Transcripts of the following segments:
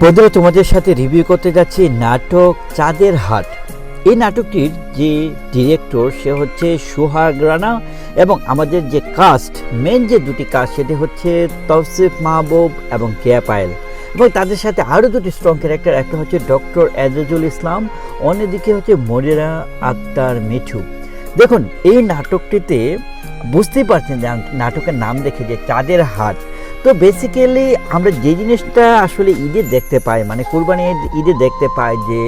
বন্ধুরা, তোমাদের সাথে রিভিউ করতে যাচ্ছি নাটক চাঁদের হাট। এই নাটকটির যে ডিরেক্টর সে হচ্ছে সোহাগ রানা এবং আমাদের যে কাস্ট মেন যে দুটি কাস্ট সেটি হচ্ছে তৌসিফ মাহবুব এবং কেয়া পায়েল, এবং তাদের সাথে আরও দুটি স্ট্রং ক্যারেক্টার, একটা হচ্ছে ডক্টর এজাজুল ইসলাম, অন্যদিকে হচ্ছে মনিরা আক্তার মিঠু। দেখুন, এই নাটকটিতে বুঝতেই পারছেন যে নাটকের নাম দেখে যে চাঁদের হাট। তো বেসিক্যালি আমরা যে জিনিসটা আসলে ঈদে দেখতে পাই, মানে কুরবানি ঈদে দেখতে পাই যে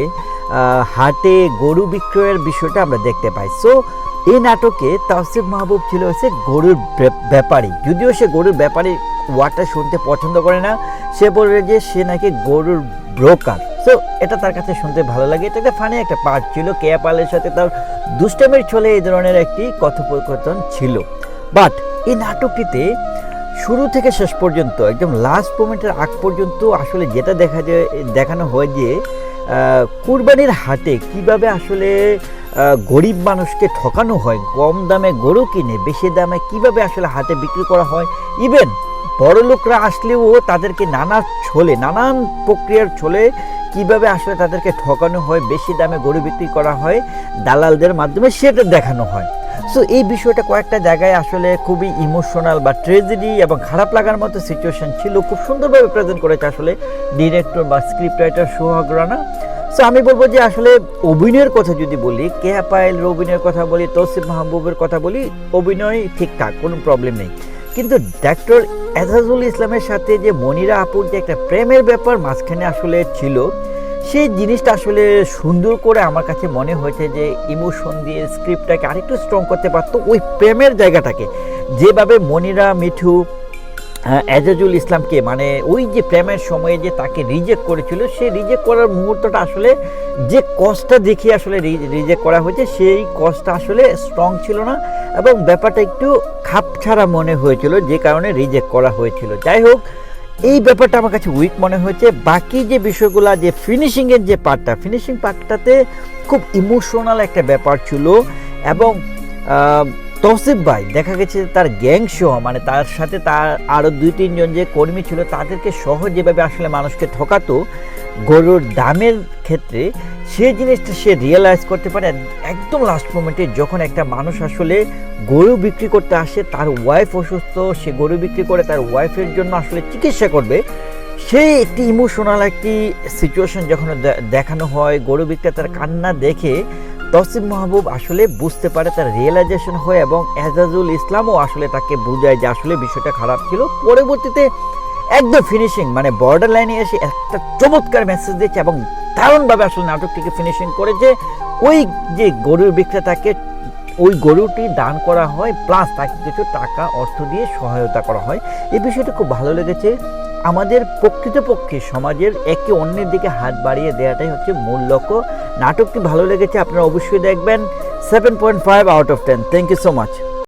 হাটে গরু বিক্রয়ের বিষয়টা আমরা দেখতে পাই। সো এই নাটকে তৌসিফ মাহবুব ছিল হচ্ছে গরুর ব্যাপারী, যদিও সে গরুর ব্যাপারী ওয়ার্ডটা শুনতে পছন্দ করে না, সে বলবে যে সে নাকি গরুর ব্রোকার। সো এটা তার কাছে শুনতে ভালো লাগে, এটা একটা ফানি একটা পার্ট ছিল। কেয়া পালের সাথে তার দুষ্টামির ছলে এই ধরনের একটি কথোপকথন ছিল। বাট এই নাটকটিতে শুরু থেকে শেষ পর্যন্ত একদম লাস্ট মোমেন্টের আগ পর্যন্ত আসলে যেটা দেখানো হয় যে কুরবানির হাটে কিভাবে আসলে গরিব মানুষকে ঠকানো হয়, কম দামে গরু কিনে বেশি দামে কিভাবে আসলে হাটে বিক্রি করা হয়। ইভেন বড় লোকরা আসলেও তাদেরকে নানান প্রক্রিয়ার ছলে কিভাবে আসলে তাদেরকে ঠকানো হয়, বেশি দামে গরু বিক্রি করা হয় দালালদের মাধ্যমে, সেটা দেখানো হয়। সো এই বিষয়টা কয়েকটা জায়গায় আসলে খুবই ইমোশনাল বা ট্রেজেডি এবং খারাপ লাগার মতো সিচুয়েশন ছিল, খুব সুন্দরভাবে প্রেজেন্ট করেছে আসলে ডিরেক্টর বা স্ক্রিপ্ট রাইটার সোহাগ রানা। সো আমি বলবো যে আসলে অভিনয়ের কথা যদি বলি, কেয়া পায়েলের অভিনয়ের কথা বলি, তৌসিফ মাহবুবের কথা বলি, অভিনয় ঠিকঠাক, কোনো প্রবলেম নেই। কিন্তু ডক্টর এজাজুল ইসলামের সাথে যে মনিরা আপুর যে একটা প্রেমের ব্যাপার মাঝখানে আসলে ছিল, সেই জিনিসটা আসলে সুন্দর করে আমার কাছে মনে হয়েছে যে ইমোশন দিয়ে স্ক্রিপ্টটাকে আরেকটু স্ট্রং করতে পারতো। ওই প্রেমের জায়গাটাকে যেভাবে মনিরা মিঠু এজাজুল ইসলামকে, মানে ওই যে প্রেমের সময়ে যে তাকে রিজেক্ট করেছিল, সেই রিজেক্ট করার মুহূর্তটা আসলে যে কজটা দেখে আসলে রিজেক্ট করা হয়েছে, সেই কজটা আসলে স্ট্রং ছিল না এবং ব্যাপারটা একটু খাপছাড়া মনে হয়েছিল, যে কারণে রিজেক্ট করা হয়েছিল। যাই হোক, এই ব্যাপারটা আমার কাছে উইক মনে হয়েছে। বাকি যে বিষয়গুলো, যে ফিনিশিংয়ের যে পার্টটা, ফিনিশিং পার্টটাতে খুব ইমোশনাল একটা ব্যাপার ছিল। এবং তৌসিফ ভাই দেখা গেছে তার গ্যাং সহ, মানে তার সাথে তার আরও 2-3 জন যে কর্মী ছিল তাদেরকে সহ যেভাবে আসলে মানুষকে ঠকাতো গরুর দামের ক্ষেত্রে, সেই জিনিসটা সে রিয়েলাইজ করতে পারে একদম লাস্ট মোমেন্টে, যখন একটা মানুষ আসলে গরু বিক্রি করতে আসে, তার ওয়াইফ অসুস্থ, সে গরু বিক্রি করে তার ওয়াইফের জন্য আসলে চিকিৎসা করবে, সেই একটি ইমোশনাল একটি সিচুয়েশন যখন দেখানো হয়, গরু বিক্রেতার কান্না দেখে তৌসিফ মাহবুব আসলে বুঝতে পারে, তার রিয়েলাইজেশন হয় এবং এজাজুল ইসলামও আসলে তাকে বোঝায় যে আসলে বিষয়টা খারাপ ছিল। পরবর্তীতে একদম ফিনিশিং, মানে বর্ডার লাইনে এসে একটা চমৎকার মেসেজ দিয়েছে এবং দারুণভাবে আসলে নাটকটিকে ফিনিশিং করেছে। ওই যে গরুর বিক্রেতাকে ওই গরুটি দান করা হয়, প্লাস তাকে কিছু টাকা অর্থ দিয়ে সহায়তা করা হয়। এই বিষয়টা খুব ভালো লেগেছে। আমাদের প্রকৃতপক্ষে সমাজের একে অন্যের দিকে হাত বাড়িয়ে দেওয়াটাই হচ্ছে মূল লক্ষ্য। নাটকটি ভালো লেগেছে, আপনারা অবশ্যই দেখবেন। 7.5 out of 10। Thank you so much.